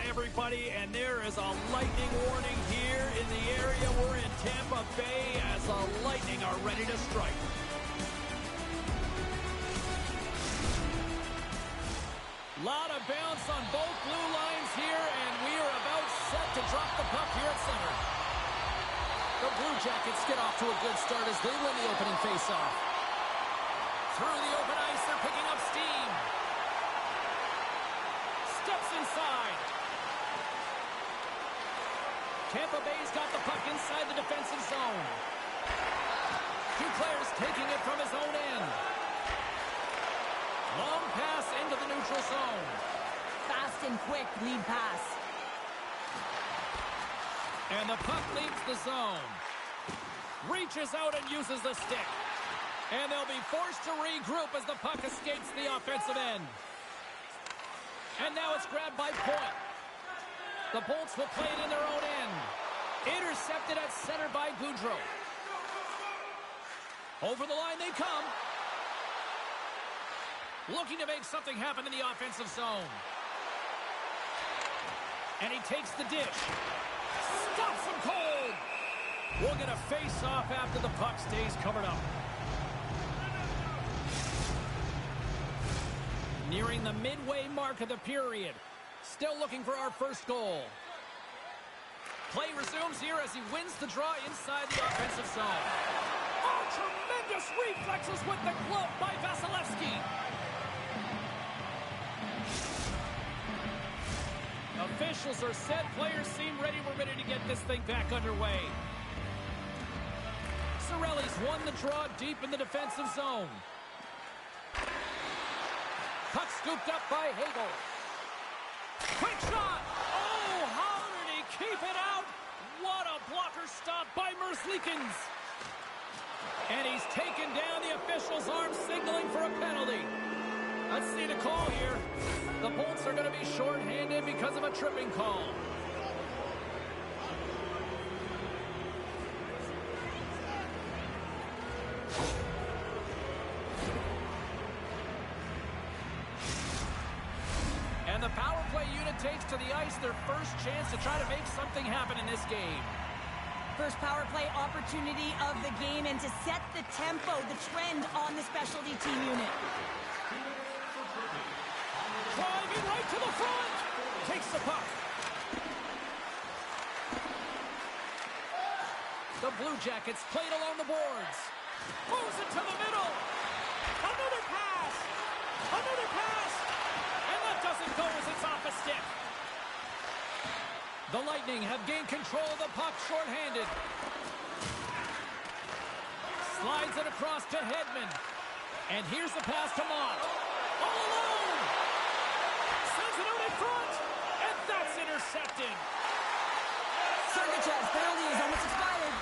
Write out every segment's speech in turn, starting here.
everybody, and there is a lightning warning here in the area. We're in Tampa Bay as the Lightning are ready to strike. Lot of bounce on both blue lines here, and we are about set to drop the puck here at center. The Blue Jackets get off to a good start as they win the opening faceoff. Through the open ice, they're picking up steam. Steps inside. Tampa Bay's got the puck inside the defensive zone. Duclair's taking it from his own end. Long pass into the neutral zone. Fast and quick lead pass. And the puck leaves the zone. Reaches out and uses the stick. And they'll be forced to regroup as the puck escapes the offensive end. And now it's grabbed by Point. The Bolts will play it in their own end. Intercepted at center by Goudreau. Over the line they come. Looking to make something happen in the offensive zone. And he takes the dish. Stops him cold. We'll get a face-off after the puck stays covered up. Nearing the midway mark of the period. Still looking for our first goal. Play resumes here as he wins the draw inside the offensive zone. Oh, tremendous reflexes with the glove by Vasilevsky. Officials are set. Players seem ready. We're ready to get this thing back underway. Cirelli's won the draw deep in the defensive zone. Puck scooped up by Hagel. Quick shot! Oh, how did he keep it out? What a blocker stop by Merzlikins. And he's taken down. The official's arm signaling for a penalty. Let's see the call here. The Bolts are going to be shorthanded because of a tripping call. And the power play unit takes to the ice their first chance to try to make something happen in this game. First power play opportunity of the game, and to set the tempo, the trend on the specialty team unit. Driving right to the front. Takes the puck. The Blue Jackets played along the boards. Moves it to the middle. Another pass. Another pass. And that doesn't go as it's off a stick. The Lightning have gained control of the puck shorthanded. Slides it across to Hedman. And here's the pass to Mott. All alone. Sends it out in front. And that's intercepted. Sergachev's penalty is almost expired.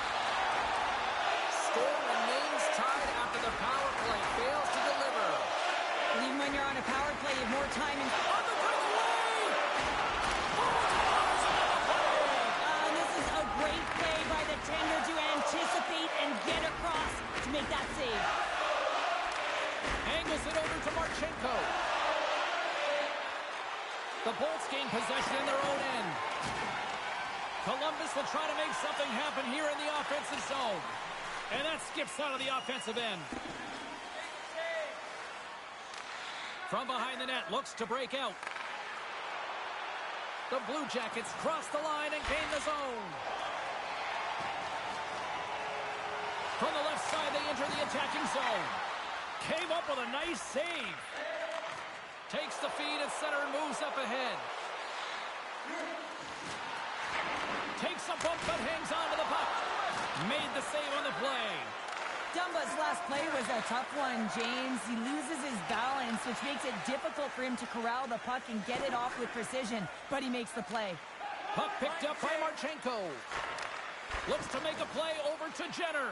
Score remains tied after the power play fails to deliver. And even when you're on a power play, you have more time. On the breakaway! And this is a great play by the tender to anticipate and get across to make that save. Angles it over to Marchenko. The Bolts gain possession in their own end. Columbus will try to make something happen here in the offensive zone. And that skips out of the offensive end. From behind the net, looks to break out. The Blue Jackets cross the line and gain the zone. From the left side, they enter the attacking zone. Came up with a nice save. Takes the feed at center and moves up ahead. Takes a bump but hangs on to the puck. Made the save on the play. Dumba's last play was a tough one, James. He loses his balance, which makes it difficult for him to corral the puck and get it off with precision, but he makes the play. Puck picked up by Marchenko. Looks to make a play over to Jenner.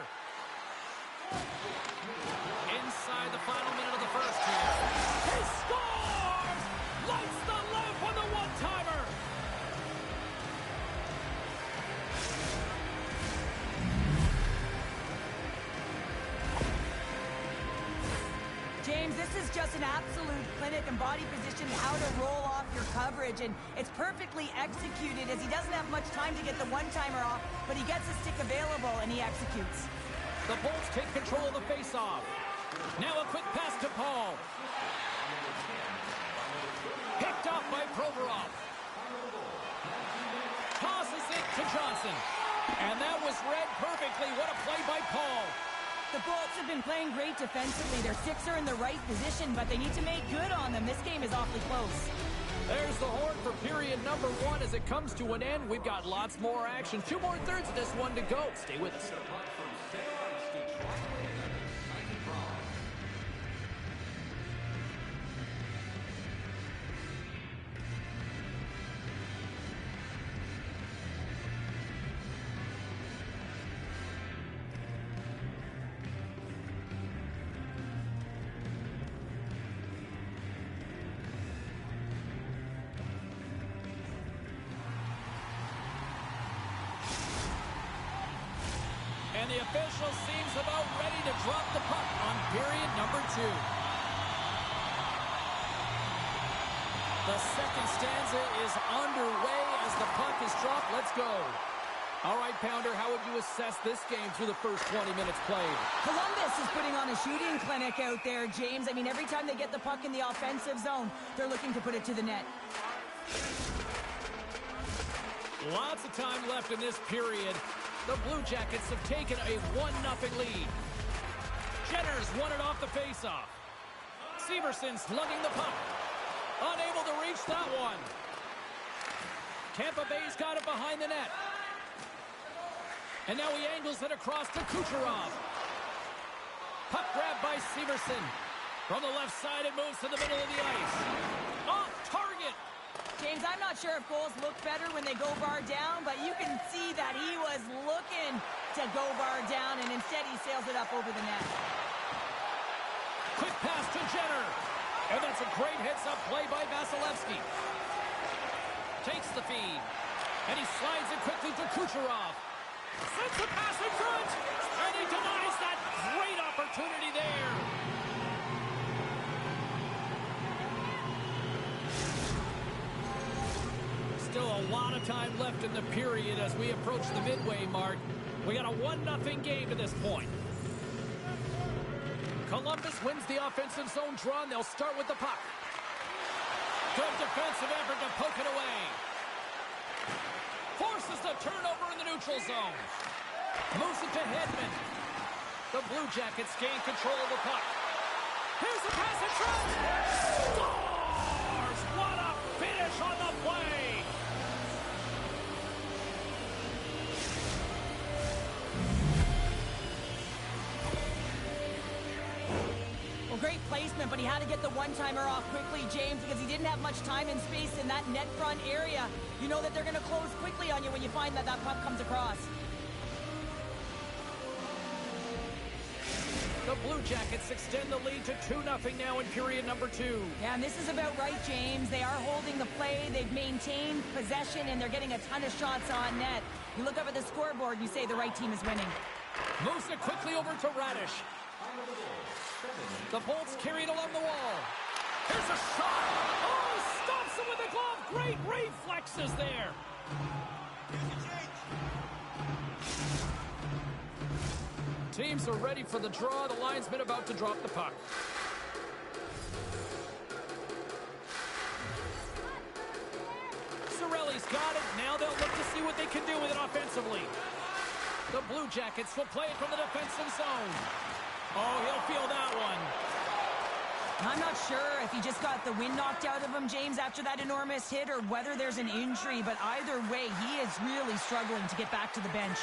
Inside the final minute of the first here. He scores! Lights the lamp on the one-timer! James, this is is just an absolute clinic and body position how to roll off your coverage, and it's perfectly executed as he doesn't have much time to get the one-timer off, but he gets a stick available and he executes. The Bolts take control of the face-off. Now a quick pass to Paul. Picked off by Provorov. Tosses it to Johnson. And that was read perfectly. What a play by Paul. The Bolts have been playing great defensively. Their sticks are in the right position, but they need to make good on them. This game is awfully close. There's the horn for period number 1 as it comes to an end. We've got lots more action. 2 more thirds of this one to go. Stay with us. And the official seems about ready to drop the puck on period number 2. The second stanza is underway as the puck is dropped. Let's go. All right, Pounder, how would you assess this game through the first 20 minutes played? Columbus is putting on a shooting clinic out there, James. I mean, every time they get the puck in the offensive zone, they're looking to put it to the net. Lots of time left in this period. The Blue Jackets have taken a 1-0 lead. Jenner's won it off the faceoff. Severson slugging the puck. Unable to reach that one. Tampa Bay's got it behind the net. And now he angles it across to Kucherov. Puck grabbed by Severson. From the left side, it moves to the middle of the ice. Off target. James, I'm not sure if goals look better when they go bar down, but you can see that he was looking to go bar down, and instead he sails it up over the net. Quick pass to Jenner. And that's a great heads-up play by Vasilevsky. Takes the feed. And he slides it quickly to Kucherov. Sends the pass in front. And he denies that great opportunity there. Still a lot of time left in the period as we approach the midway mark. We got a 1-0 game to this point. Columbus wins the offensive zone draw, and they'll start with the puck. Good defensive effort to poke it away. Forces the turnover in the neutral zone. Moves it to Hedman. The Blue Jackets gain control of the puck. Here's the pass in front. Scores! What a finish on the play! Well, great placement, but he had to get the one-timer off quickly, James, because he didn't have much time and space in that net front area. You know that they're going to close quickly on you when you find that that puck comes across. The Blue Jackets extend the lead to 2-0 now in period number 2. Yeah, and this is about right, James. They are holding the play, they've maintained possession, and they're getting a ton of shots on net. You look up at the scoreboard and you say the right team is winning. Moves it quickly over to Radish. The Bolts carried along the wall. Here's a shot. Oh, stops him with the glove. Great reflexes there. Teams are ready for the draw. The linesman about to drop the puck. Cirelli's got it. Now they'll look to see what they can do with it offensively. The Blue Jackets will play it from the defensive zone. Oh, he'll feel that one. I'm not sure if he just got the wind knocked out of him, James, after that enormous hit, or whether there's an injury, but either way, he is really struggling to get back to the bench.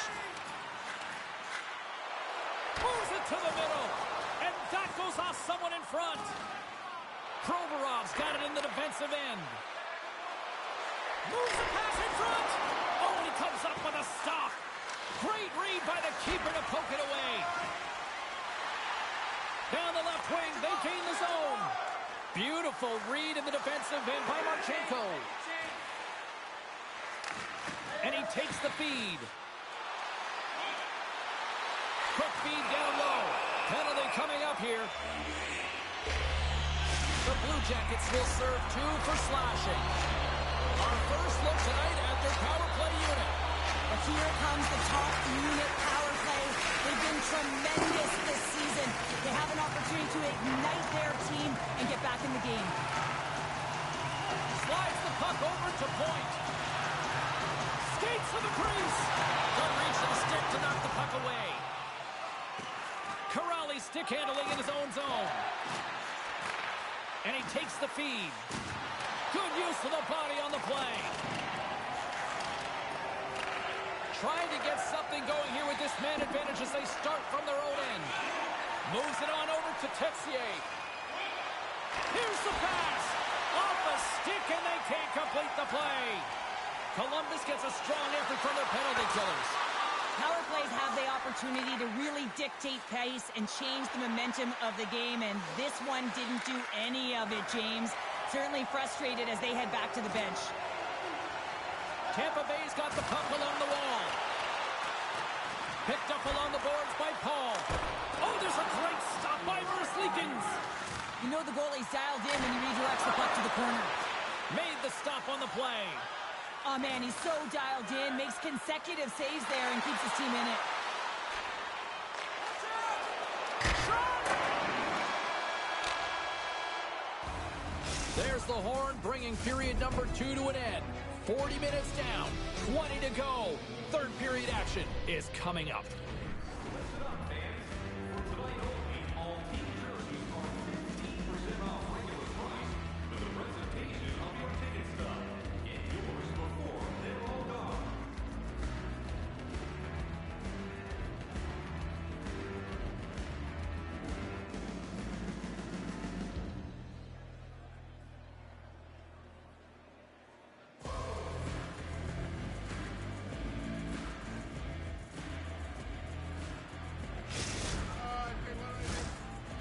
Moves it to the middle, and that goes off someone in front. Provorov's got it in the defensive end. Moves the pass in front. Oh, and he comes up with a stop. Great read by the keeper to poke it away. Down the left wing, they gain the zone. Beautiful read in the defensive end by Marchenko. And he takes the feed. Quick feed down low. Penalty coming up here. Jackets will serve 2 for slashing. Our first look tonight at their power play unit. But here comes the top unit power play. They've been tremendous this season. They have an opportunity to ignite their team and get back in the game. Slides the puck over to point. Skates to the crease. Good reach to the stick to knock the puck away. Corrali stick handling in his own zone. And he takes the feed. Good use of the body on the play. Trying to get something going here with this man advantage as they start from their own end. Moves it on over to Texier. Here's the pass. Off a stick and they can't complete the play. Columbus gets a strong effort from their penalty killers. Power plays have the opportunity to really dictate pace and change the momentum of the game, and this one didn't do any of it, James. Certainly frustrated as they head back to the bench. Tampa Bay's got the puck along the wall. Picked up along the boards by Paul. Oh, there's a great stop by Merzlikins. You know the goalie's dialed in when he redirects the puck to the corner. Made the stop on the play. Oh, man, he's so dialed in, makes consecutive saves there and keeps his team in it. There's the horn, bringing period number 2 to an end. 40 minutes down, 20 to go. Third period action is coming up.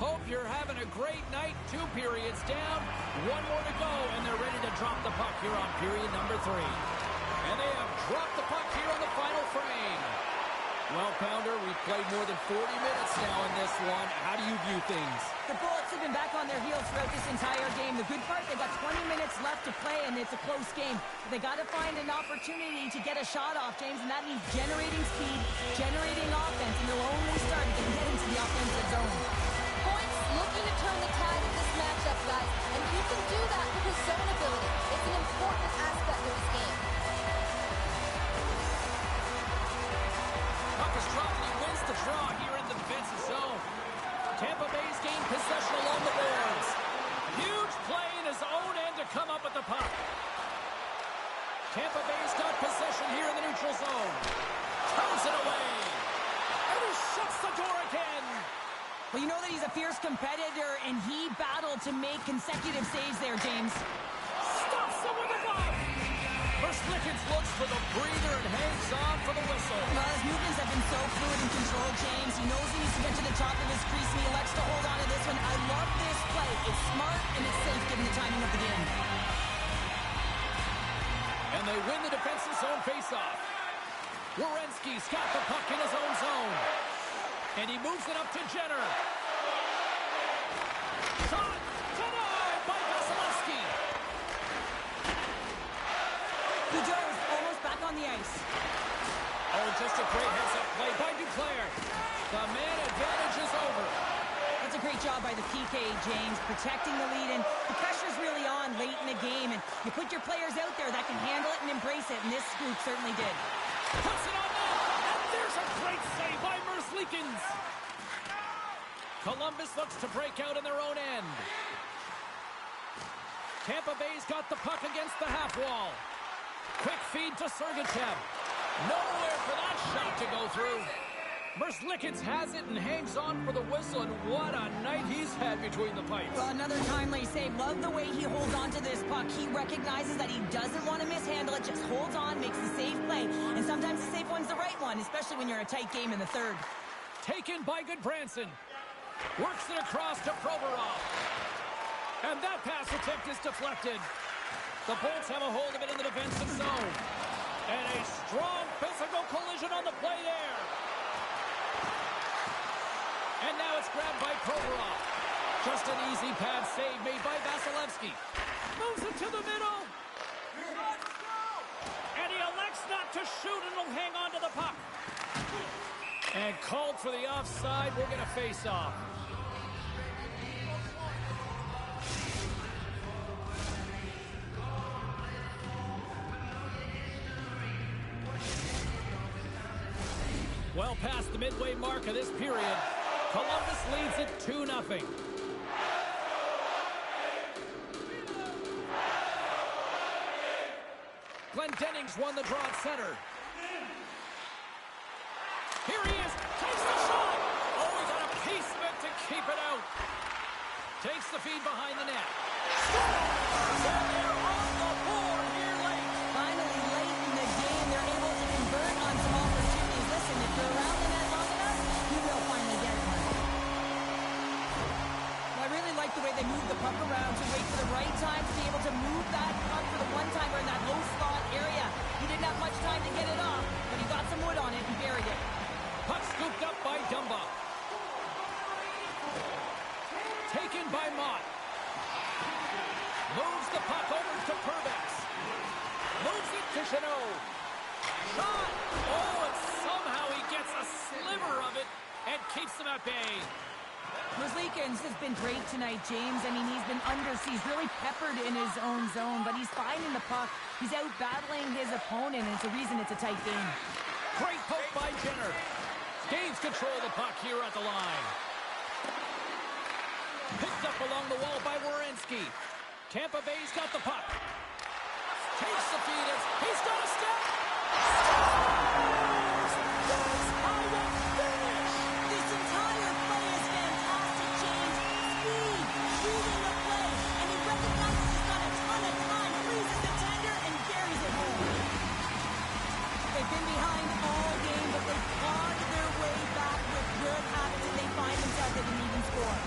Hope you're having a great night. 2 periods down, 1 more to go, and they're ready to drop the puck here on period number 3. And they have dropped the puck here on the final frame. Well, Pounder, we've played more than 40 minutes now in this one. How do you view things? The Bullets have been back on their heels throughout this entire game. The good part, they got 20 minutes left to play, and it's a close game. They got to find an opportunity to get a shot off, James, and that means generating speed, generating offense, and they'll only start if they can get into the offensive zone. Points looking to turn the tide of this matchup, guys, and you can do that because zone ability is an important aspect of this game. Puck is dropped and he wins the draw here in the defensive zone. Tampa Bay's gained possession along the boards. Huge play in his own end to come up with the puck. Tampa Bay's got possession here in the neutral zone. Throws it away. And he shuts the door again. Well, you know that he's a fierce competitor, and he battled to make consecutive saves there, James. Stops him with a glove. Merzlikins looks for the breather and hangs on for the whistle. Well, his movements have been so fluid and controlled, James. He knows he needs to get to the top of his crease, and he elects to hold on to this one. I love this play. It's smart, and it's safe given the timing of the game. And they win the defensive zone faceoff. Werenski's got the puck in his own zone. And he moves it up to Jenner. Shot denied by Vasilevsky. Goudreau's almost back on the ice. Oh, just a great heads-up play by Duclair. The man advantage is over. That's a great job by the PK, James, protecting the lead. And the pressure's really on late in the game. And you put your players out there that can handle it and embrace it. And this group certainly did. Puts it on net. And there's a great save by Merzlikins. Columbus looks to break out in their own end. Tampa Bay's got the puck against the half wall. Quick feed to Sergachev. Nowhere for that shot to go through. Merzlikins has it and hangs on for the whistle, and what a night he's had between the pipes. Well, another timely save. Love the way he holds on to this puck. He recognizes that he doesn't want to mishandle it, just holds on, makes the safe play. And sometimes the safe one's the right one, especially when you're in a tight game in the third. Taken by Goodbranson. Works it across to Provorov. And that pass attempt is deflected. The Bolts have a hold of it in the defensive zone. And a strong physical collision on the play there. And now it's grabbed by Provorov. Just an easy pad save made by Vasilevsky. offside. We'll get a face-off. Well past the midway mark of this period, Columbus leads it 2-0. Glendening's won the draw at center. Here he is, takes the shot. Oh, he got a piece of it to keep it out. Takes the feed behind the net. Scores! And they're on the board here late. Finally, late in the game, they're able to convert on some opportunities. Listen, if you're around the net long enough, you will finally get one. Well, I really like the way they move the puck around to wait for the right time to be able to move that puck for the one-timer in that low slot area. He didn't have much time to get it off, but he got some wood on it and buried it. Puck scooped up by Dumba. Taken by Mott. Moves the puck over to Perbix. Moves it to Chanot. Shot! Oh, and somehow he gets a sliver of it and keeps them at bay. Merzlikins has been great tonight, James. I mean, he's been he's really peppered in his own zone, but he's finding the puck. He's out battling his opponent, and it's a reason it's a tight game. Great poke by Jenner. Gains control of the puck here at the line. Picked up along the wall by Werenski. Tampa Bay's got the puck. Takes the feed. He's got a step. Scores! That's how you finish! This entire play is fantastic, James. Speed, shooting the play, and he recognizes he's got a ton of time, freezes the tender, and carries it home. They've been behind all game, but they've clawed their way back with good habits, and they find themselves at an even score.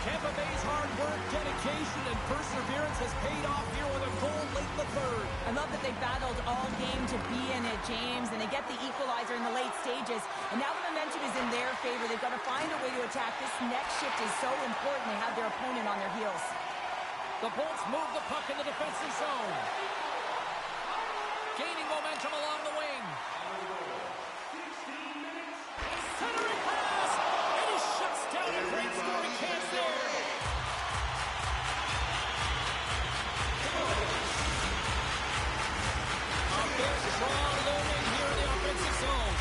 Tampa Bay's hard work, dedication, and perseverance has paid off here with a goal late in the third. I love that they battled all game to be in it, James, and they get the equalizer in the late stages. And now the momentum is in their favor. They've got to find a way to attack. This next shift is so important. They have their opponent on their heels. The Bolts move the puck in the defensive zone. Gaining momentum along the wing. Centering pass! And he shuts down a great scoring chance there. A big strong looming here in the offensive zone.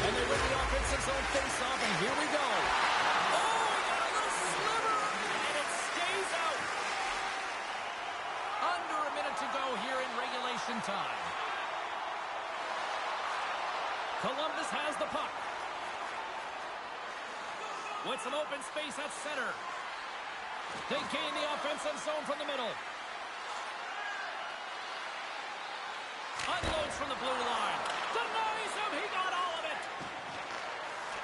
And they win the offensive zone face-off, and here we go. Oh, he got a little sliver, and it stays out. Under a minute to go here in regulation time. Columbus has the puck. With some open space at center. They gain the offensive zone from the middle. Unloads from the blue line. Denies him. He got all of it.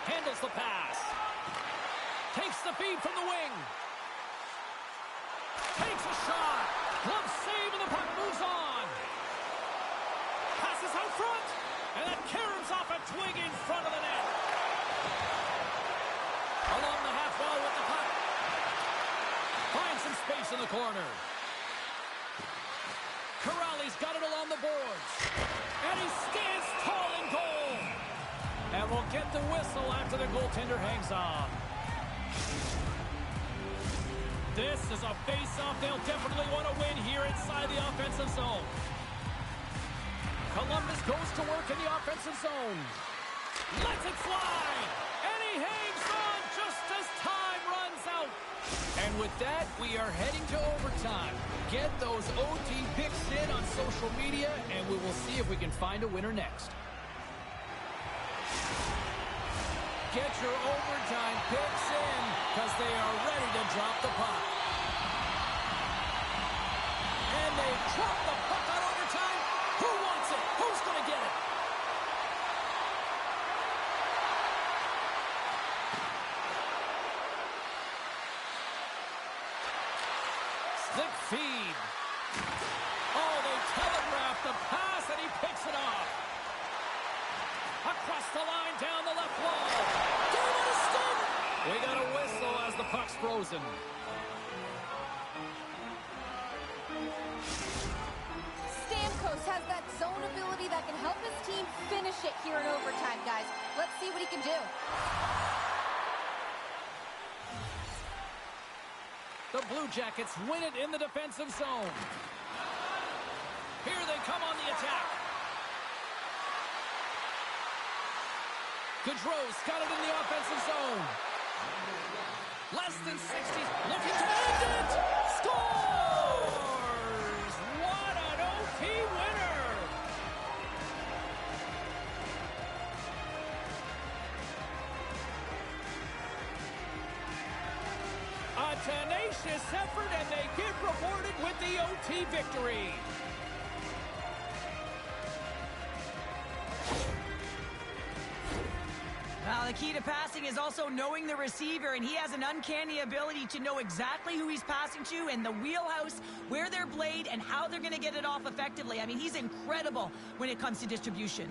Handles the pass. Takes the feed from the wing. Takes a shot. Glove save and the puck moves on. Passes out front. And that caroms off a twig in front of the net. Along the half wall with the puck. Finds some space in the corner. Corrali's got it along the boards. And he stands tall in goal. And we'll get the whistle after the goaltender hangs on. This is a face-off they'll definitely want to win here inside the offensive zone. Columbus goes to work in the offensive zone. Lets it fly. And he hangs on just as time runs out. And with that, we are heading to overtime. Get those OT picks in on social media, and we will see if we can find a winner next. Get your overtime picks in, because they are ready to drop the puck. And they drop the puck on overtime. Who wants it? Who's going to get it? Slip feed. Oh, they telegraph the pass, and he picks it off. Across the line, down the left wall. Game on a stick. We got a whistle as the puck's frozen. Stamkos has that zone ability that can help his team finish it here in overtime, guys. Let's see what he can do. The Blue Jackets win it in the defensive zone. Here they come on the attack. Gaudreau's got it in the offensive zone. Less than 60, looking to end it! Scores! What an OT winner! A tenacious effort, and they get rewarded with the OT victory. Well, the key to passing is also knowing the receiver, and he has an uncanny ability to know exactly who he's passing to and the wheelhouse, where they're played, and how they're going to get it off effectively. I mean, he's incredible when it comes to distribution.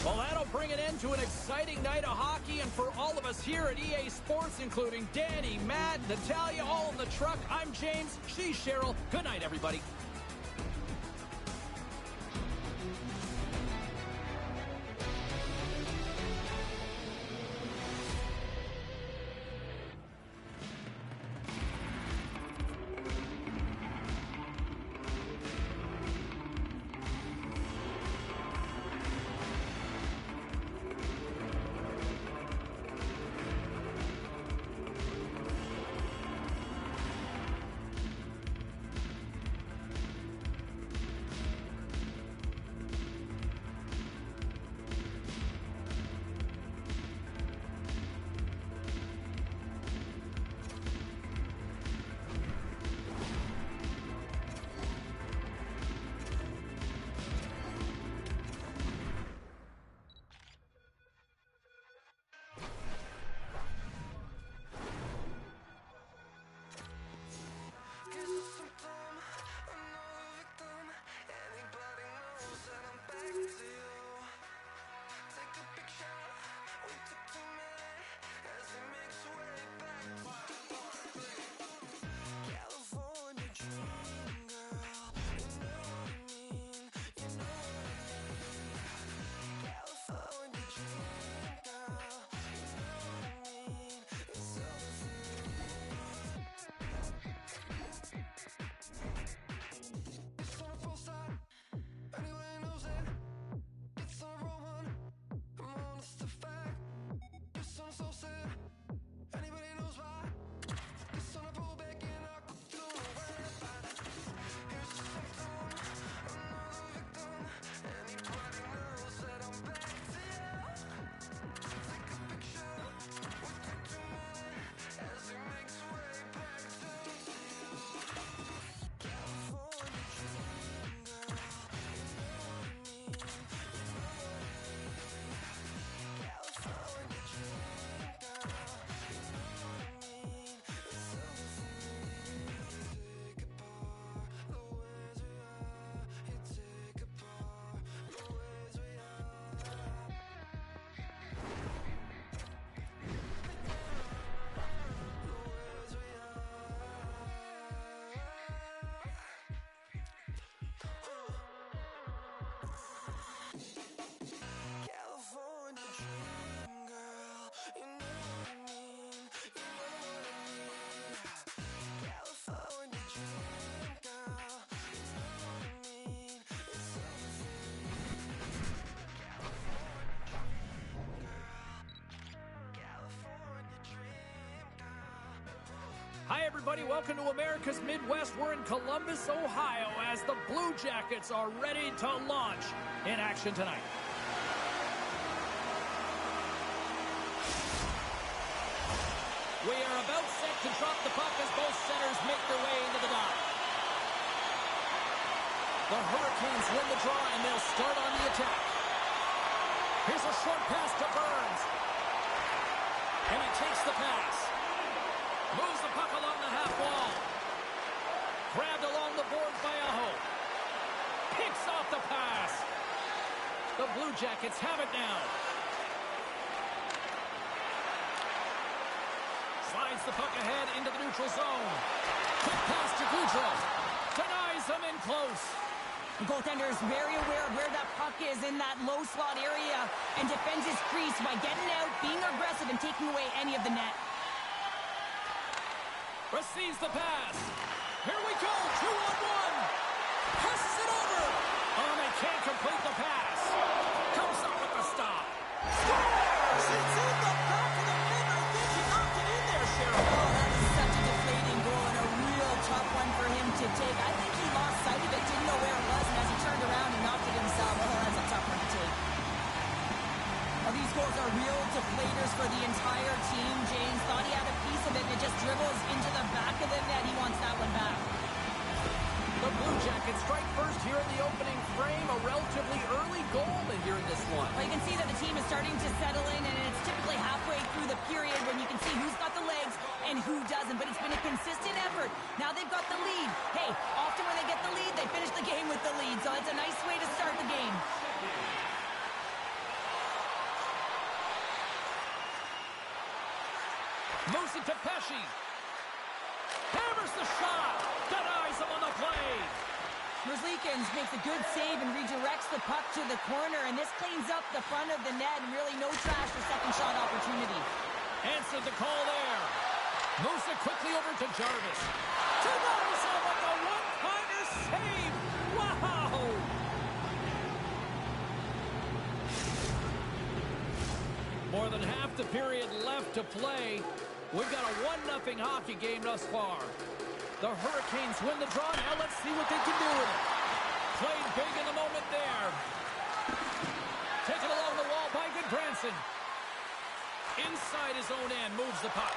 Well, that'll bring an end to an exciting night of hockey, and for all of us here at EA Sports, including Danny, Matt, Natalia, all in the truck, I'm James, she's Cheryl. Good night, everybody. Hi, everybody. Welcome to America's Midwest. We're in Columbus, Ohio, as the Blue Jackets are ready to launch in action tonight. We are about set to drop the puck as both centers make their way into the dot. The Hurricanes win the draw, and they'll start on the attack. Here's a short pass to Burns. And he takes the pass. Moves the puck along the half wall. Grabbed along the boards by Aho. Picks off the pass. The Blue Jackets have it now. Slides the puck ahead into the neutral zone. Quick pass to Goudreau. Denies him in close. The goaltender is very aware of where that puck is in that low slot area and defends his crease by getting out, being aggressive, and taking away any of the net. Receives the pass. Here we go. 2-on-1. Passes it over. Oh, they can't complete the pass. Comes up with the stop. Scores! It's in the back of the net. I think he knocked it in there, Cheryl. Oh, that was such a deflating goal and a real tough one for him to take. I think he lost sight of it, didn't know where it was, and as he turned around and knocked it himself, oh, that's a tough one to take. Well, these goals are real deflators for the entire team. James thought he had a piece of it, and it just dribbles into the back of the net. He wants that one back. The Blue Jackets strike first here in the opening frame. A relatively early goal here in this one. Well, you can see that the team is starting to settle in, and it's typically halfway through the period when you can see who's got the legs and who doesn't. But it's been a consistent effort. Now they've got the lead. Hey, often when they get the lead, they finish the game with the lead. So it's a nice way to start the game. Moves it to Pesce. Hammers the shot. Denies him on the play. Merzlikins makes a good save and redirects the puck to the corner, and this cleans up the front of the net and really no trash for second shot opportunity. Answered the call there. Moves it quickly over to Jarvis. Denies him with the one-timer save. Wow! More than half the period left to play. We've got a 1-0 hockey game thus far. The Hurricanes win the draw. Now let's see what they can do with it. Played big in the moment there. Taken along the wall by Goodbranson. Inside his own end, moves the puck.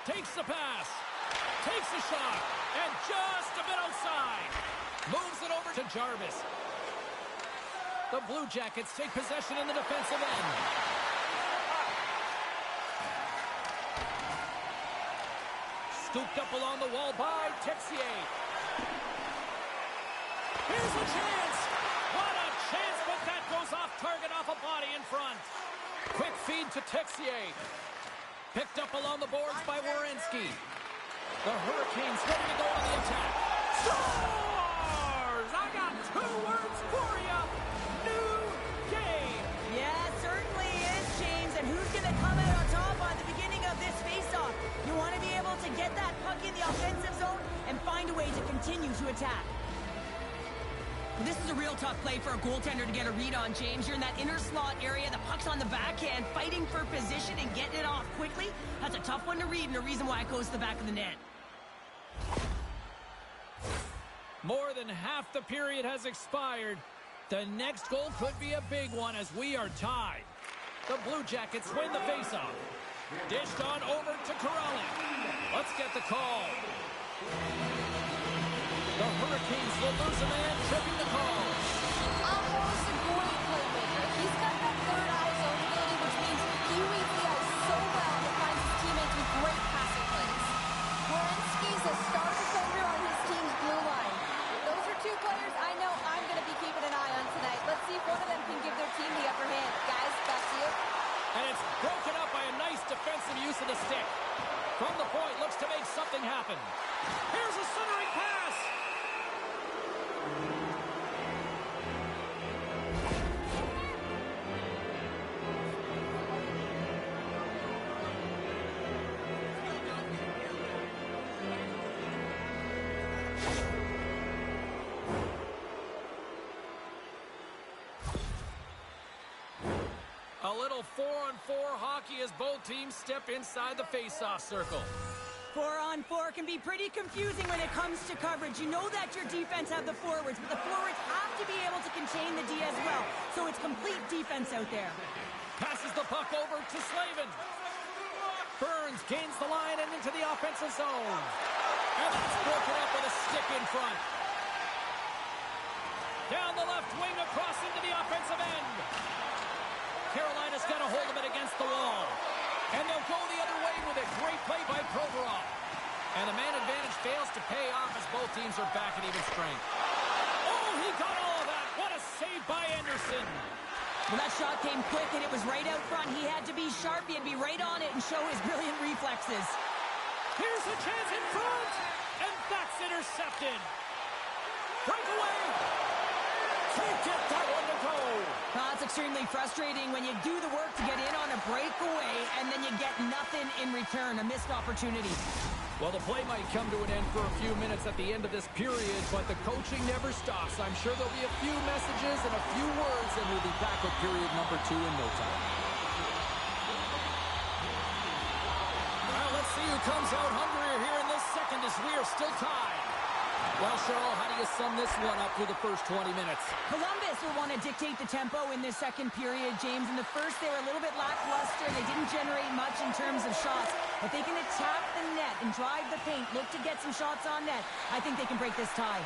Takes the pass. Takes the shot. And just a bit outside. Moves it over to Jarvis. The Blue Jackets take possession in the defensive end. Scooped up along the wall by Texier. Here's a chance. What a chance, but that goes off target, off a body in front. Quick feed to Texier. Picked up along the boards by Werenski. The Hurricanes ready to go on the attack. Scores! I got 2 words for you. New game. Yeah, certainly is, James. And who's going to come out on top on the beginning of this faceoff? You want to be able to get that puck in the offensive zone and find a way to continue to attack. Well, this is a real tough play for a goaltender to get a read on, James. You're in that inner slot area. The puck's on the backhand, fighting for position and getting it off quickly. That's a tough one to read and a reason why it goes to the back of the net. More than half the period has expired. The next goal could be a big one as we are tied. The Blue Jackets win the faceoff. Dished on over to Corrali. Let's get the call. The Hurricanes will lose a man, tripping the call. Amo's a great playmaker. He's got that third eye zone ability, which means he reads the ice so well and finds his teammates with great passing plays. Werenski's a star defender on his team's blue line. Those are 2 players I know I'm going to be keeping an eye on tonight. Let's see if one of them can give their team the upper hand. Guys, back to you. And it's broken up by a nice defensive use of the stick. From the point, looks to make something happen. Here's a centering pass. A little 4-on-4 hockey as both teams step inside the face-off circle. 4-on-4 can be pretty confusing when it comes to coverage. You know that your defense have the forwards, but the forwards have to be able to contain the D as well. So it's complete defense out there. Passes the puck over to Slavin. Burns gains the line and into the offensive zone. And that's broken up with a stick in front. Down the left wing across into the offensive end. Carolina's got a hold of it against the wall. And they'll go the other way with a great play by Provorov. And the man advantage fails to pay off as both teams are back at even strength. Oh, he got all of that. What a save by Anderson. Well, that shot came quick, and it was right out front. He had to be sharp. He had to be right on it and show his brilliant reflexes. Here's a chance in front, and that's intercepted. Breakaway. Can't get that one to go. That's extremely frustrating when you do the work to get in on a breakaway, and then you get nothing in return, a missed opportunity. Well, the play might come to an end for a few minutes at the end of this period, but the coaching never stops. I'm sure there'll be a few messages and a few words, and we'll be back with period number 2 in no time. Well, let's see who comes out hungrier here in this second as we are still tied. Well, Cheryl, how do you sum this one up through the first 20 minutes? Columbus will want to dictate the tempo in this second period, James. In the first, they were a little bit lackluster. They didn't generate much in terms of shots. If they can attack the net and drive the paint, look to get some shots on net, I think they can break this tie.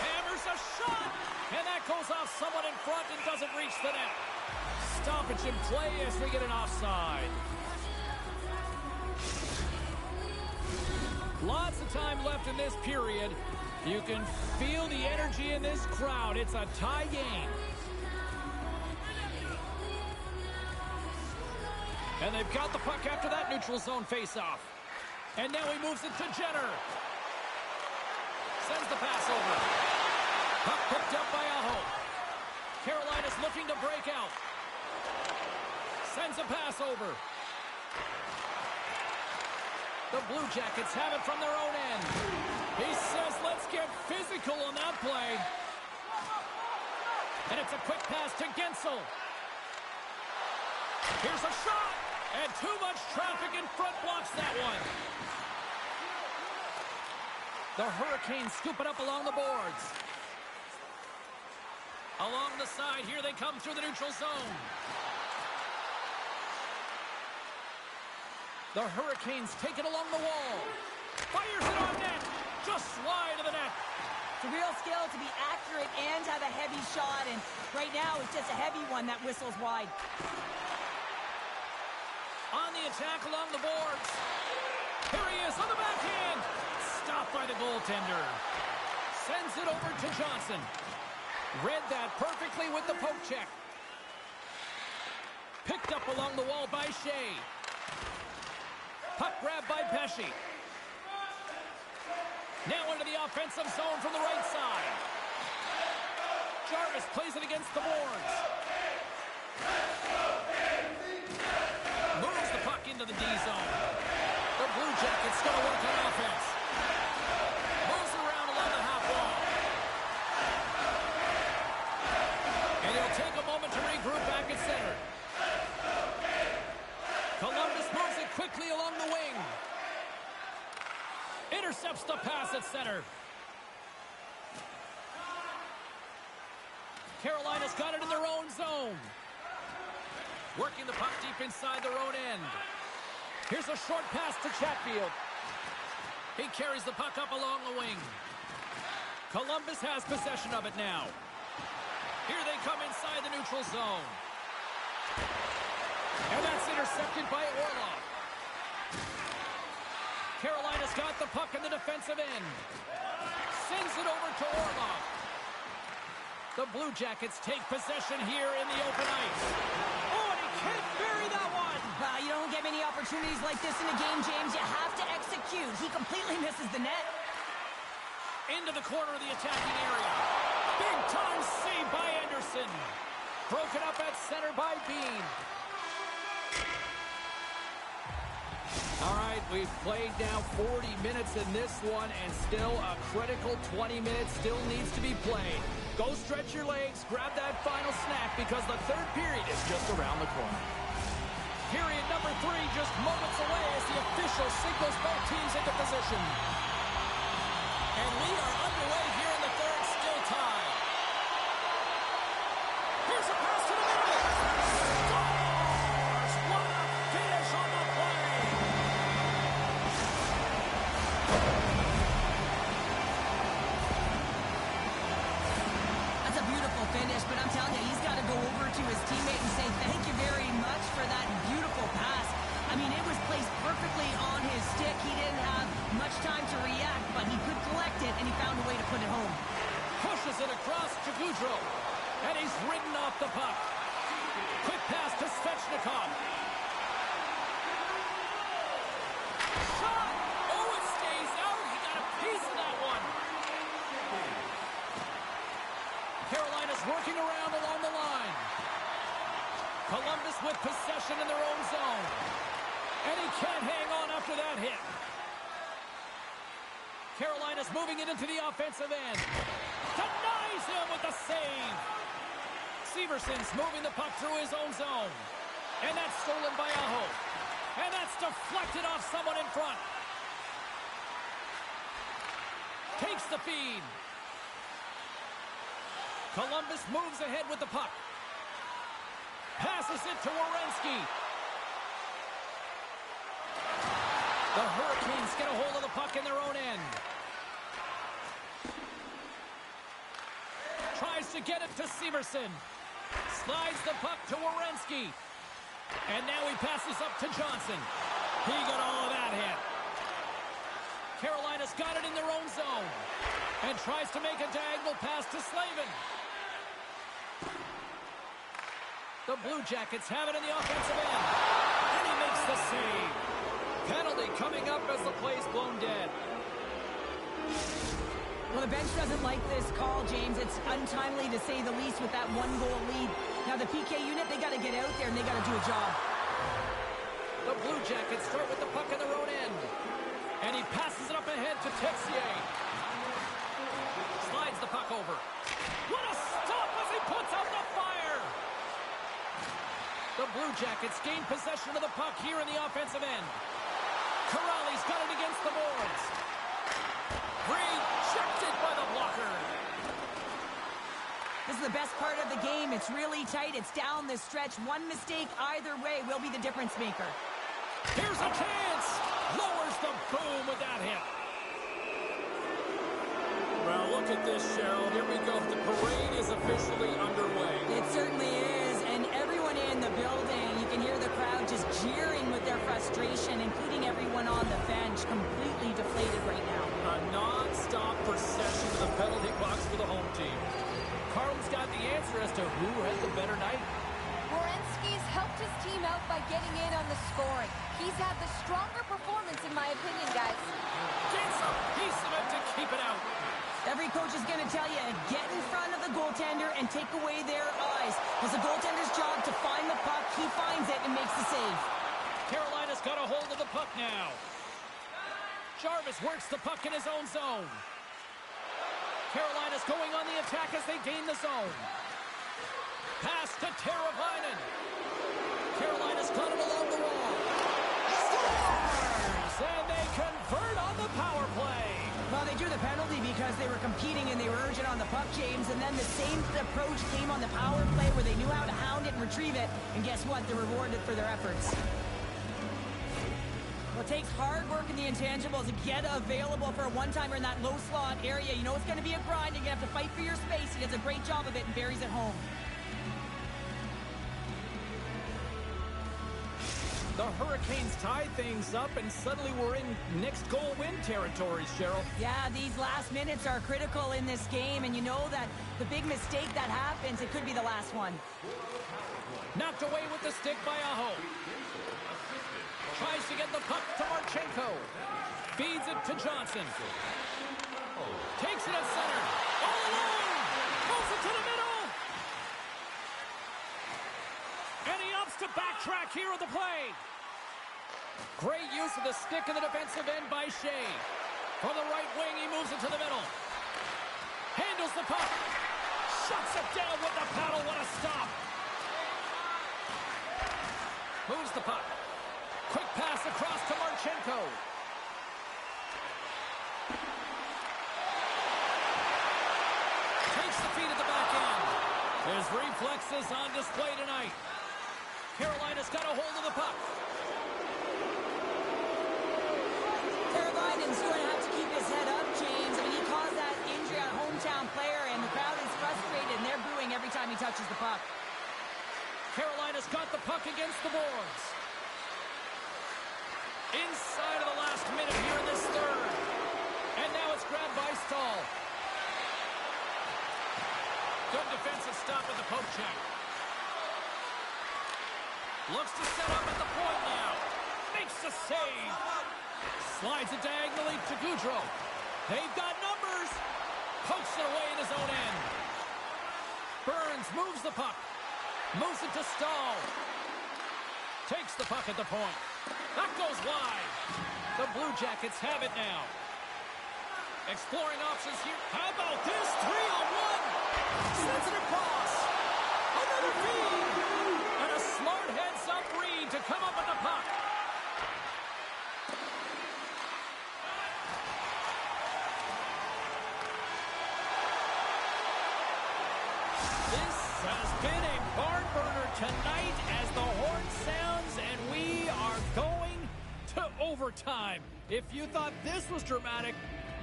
Hammers a shot, and that goes off someone in front and doesn't reach the net. Stoppage in play as we get an offside. Lots of time left in this period. You can feel the energy in this crowd. It's a tie game. And they've got the puck after that neutral zone faceoff. And now he moves it to Jenner. Sends the pass over. Puck picked up by Aho. Carolina's looking to break out. Sends a pass over. The Blue Jackets have it from their own end. He says, let's get physical on that play. And it's a quick pass to Gensel. Here's a shot. And too much traffic in front blocks that one. The Hurricanes scoop it up along the boards. Along the side, here they come through the neutral zone. The Hurricanes take it along the wall. Fires it on net. Just wide of the net. It's a real skill to be accurate and have a heavy shot. And right now, it's just a heavy one that whistles wide. On the attack along the boards. Here he is on the backhand. Stopped by the goaltender. Sends it over to Johnson. Read that perfectly with the poke check. Picked up along the wall by Shea. Puck grab by Pesci. Now into the offensive zone from the right side. Jarvis plays it against the boards. Moves the puck into the D zone. The Blue Jackets going to work on offense. Moves around along the half wall. And he'll take a moment to regroup back at center. Columbus moves it quickly along the wing. Intercepts the pass at center. Carolina's got it in their own zone. Working the puck deep inside their own end. Here's a short pass to Chatfield. He carries the puck up along the wing. Columbus has possession of it now. Here they come inside the neutral zone. And that's intercepted by Orlov. Carolina's got the puck in the defensive end. Sends it over to Orlov. The Blue Jackets take possession here in the open ice. Oh, and he can't bury that one. You don't get many opportunities like this in a game, James. You have to execute. He completely misses the net. Into the corner of the attacking area. Big time save by Anderson. Broken up at center by Bean. All right, we've played now 40 minutes in this one, and still a critical 20 minutes still needs to be played. Go stretch your legs, grab that final snack, because the third period is just around the corner. Period number 3 just moments away as the official signals both teams into position. And we are underway here in the third, still tied. Here's a pass to the middle. Scores! What a finish on the play! That's a beautiful finish, but I'm telling you, he's got to go over to his teammate and say thank you very much for that beautiful pass. I mean, it was placed perfectly on his stick. He didn't have much time to react, but he could collect it, and he found a way to put it Can't hang on after that hit. Carolina's moving it into the offensive end. Denies him with the save. Severson's moving the puck through his own zone. And that's stolen by Aho. And that's deflected off someone in front. Takes the feed. Columbus moves ahead with the puck. Passes it to Werenski. The Hurricanes get a hold of the puck in their own end. Tries to get it to Severson. Slides the puck to Werenski. And now he passes up to Johnson. He got all of that hit. Carolina's got it in their own zone. And tries to make a diagonal pass to Slavin. The Blue Jackets have it in the offensive end. And he makes the save. Penalty coming up as the play's blown dead. Well, the bench doesn't like this call, James. It's untimely to say the least with that one-goal lead. Now, the PK unit, they got to get out there and they got to do a job. The Blue Jackets start with the puck in their own end. And he passes it up ahead to Texier. Slides the puck over. What a stop as he puts out the fire! The Blue Jackets gain possession of the puck here in the offensive end. Corrali's got it against the boards. Rejected by the blocker. This is the best part of the game. It's really tight. It's down the stretch. One mistake either way will be the difference maker. Here's a chance. Lowers the boom with that hit. Well, look at this, Cheryl. Here we go. The parade is officially underway. It certainly is. And everyone in the building, you can hear the crowd just jeering with their frustration, including everyone on the bench, completely deflated right now. A non-stop procession to the penalty box for the home team. Carl's got the answer as to who had the better night. Werenski's helped his team out by getting in on the scoring. He's had the stronger performance, in my opinion, guys. Gets a piece of it to keep it out. Every coach is going to tell you, get in front of the goaltender and take away their eyes. It's the goaltender's job to find the puck. He finds it and makes the save. Carolina's got a hold of the puck now. Jarvis works the puck in his own zone. Carolina's going on the attack as they gain the zone. Pass to Teravainen. Carolina's got it along the wall. Scores! And they convert on the power play. Well, they drew the penalty because they were competing and they were urgent on the puck, James, and then the same approach came on the power play where they knew how to hound it and retrieve it, and guess what? They're rewarded for their efforts. Well, it takes hard work in the intangibles to get available for a one-timer in that low slot area. You know it's going to be a grind. You're going to have to fight for your space. He does a great job of it and buries it home. The Hurricanes tie things up, and suddenly we're in next goal win territory, Cheryl. Yeah, these last minutes are critical in this game, and you know that the big mistake that happens, it could be the last one. Knocked away with the stick by Aho. Tries to get the puck to Marchenko. Feeds it to Johnson. Takes it at center. All alone! Moves it to the middle! And he opts to backtrack here at the play. Great use of the stick in the defensive end by Shea. From the right wing, he moves it to the middle. Handles the puck. Shuts it down with the paddle. What a stop. Moves the puck. Quick pass across to Marchenko. Takes the feed at the back end. His reflexes on display tonight. Carolina's got a hold of the puck. Teravainen's going to have to keep his head up, James. I mean, he caused that injury on a hometown player, and the crowd is frustrated, and they're booing every time he touches the puck. Carolina's got the puck against the boards. Inside of the last minute here in this third. And now it's grabbed by Stahl. Good defensive stop with the poke check. Looks to set up at the point now. Makes the save. Slides it diagonally to Goudreau. They've got numbers. Pokes it away in his own end. Burns moves the puck. Moves it to Stahl. takes the puck at the point. That goes wide. The Blue Jackets have it now. Exploring options here. How about this? 3-on-1. Sends it across. Another feed. And a smart heads-up read to come up with the puck. This has been a barn burner tonight as the horn sounds, and we are going to overtime. If you thought this was dramatic,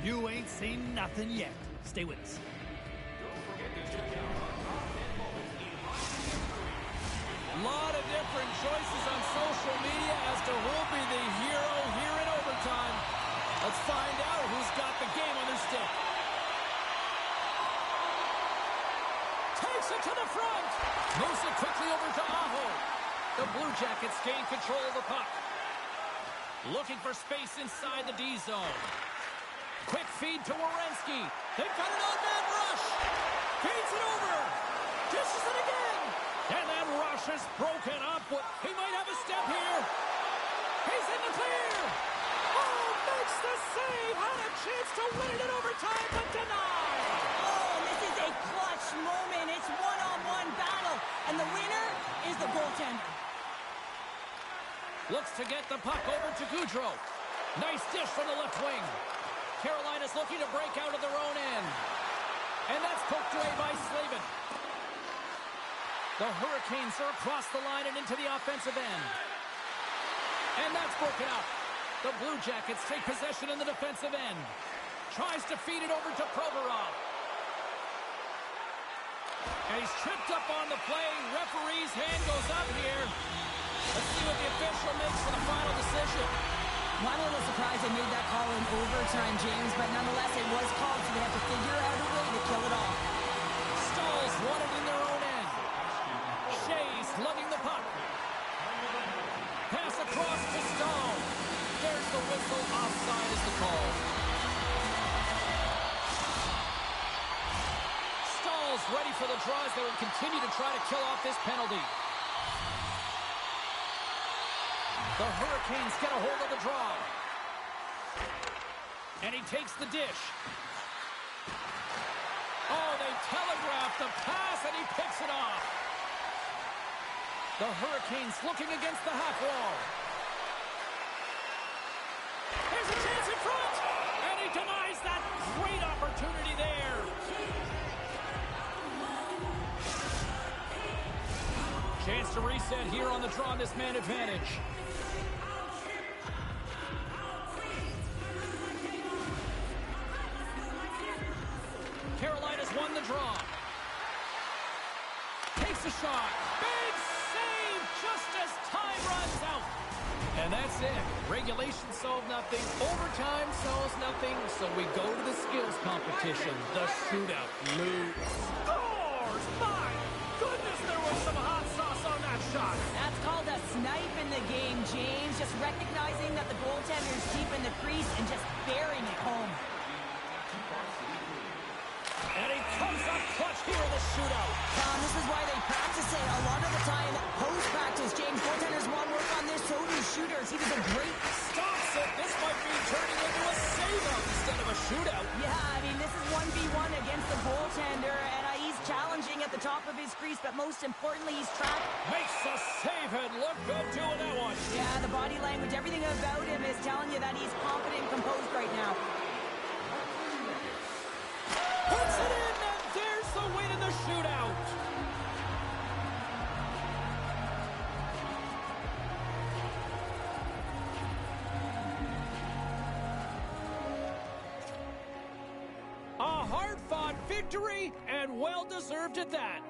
you ain't seen nothing yet. Stay with us. A lot of different choices on social media as to who'll be the hero here in overtime. Let's find out who's got the game on their stick. Takes it to the front. Moves it quickly over to Aho. The Blue Jackets gain control of the puck. Looking for space inside the D zone. Quick feed to Werenski. They've got an on-man rush. Feeds it over. Dishes it again. And that rush is broken up. He might have a step here. He's in the clear. Oh, makes the save. Had a chance to win it in overtime, but denied. Oh, this is a clutch moment. It's one-on-one battle, and the winner is the goaltender. Looks to get the puck over to Gaudreau. Nice dish from the left wing. Carolina's looking to break out of their own end. And that's poked away by Slavin. The Hurricanes are across the line and into the offensive end. And that's broken up. The Blue Jackets take possession in the defensive end. Tries to feed it over to Provorov. And he's tripped up on the play. Referee's hand goes up here. Let's see what the official makes for the final decision. Well, I'm a little surprised they made that call in overtime, James, but nonetheless, it was called, so they have to figure out a way to kill it off. Stals won it in their own end. Shea's lugging the puck. Pass across to Stahl. There's the whistle. Offside is the call. Stahl's ready for the draws. They will continue to try to kill off this penalty. The Hurricanes get a hold of the draw. And he takes the dish. Oh, they telegraphed the pass, and he picks it off. The Hurricanes looking against the half wall. There's a chance in front, and he denies that great opportunity there. Chance to reset here on the draw, this man advantage. Carolina's won the draw. Takes a shot. Big save just as time runs out. And that's it. Regulation solved nothing. Overtime solves nothing. So we go to the skills competition. The shootout. Lou scores! My goodness, there was some hot sauce on that shot. That's called a snipe in the game, James. Just recognizing that the goaltender's deep in the crease and just burying it home. And he comes up clutch here in the shootout. This is why they practice it. A lot of the time, post-practice, James, goaltenders want to work on this, so do shooters. He was a great... Stops it. This might be turning into a save-out instead of a shootout. Yeah, I mean, this is 1v1 against the goaltender, and he's challenging at the top of his crease, but most importantly, he's trapped. Makes a save and look good doing that one. Yeah, the body language, everything about him is telling you that he's confident and composed right now. Puts it in, and there's the win in the shootout. A hard-fought victory, and well-deserved at that.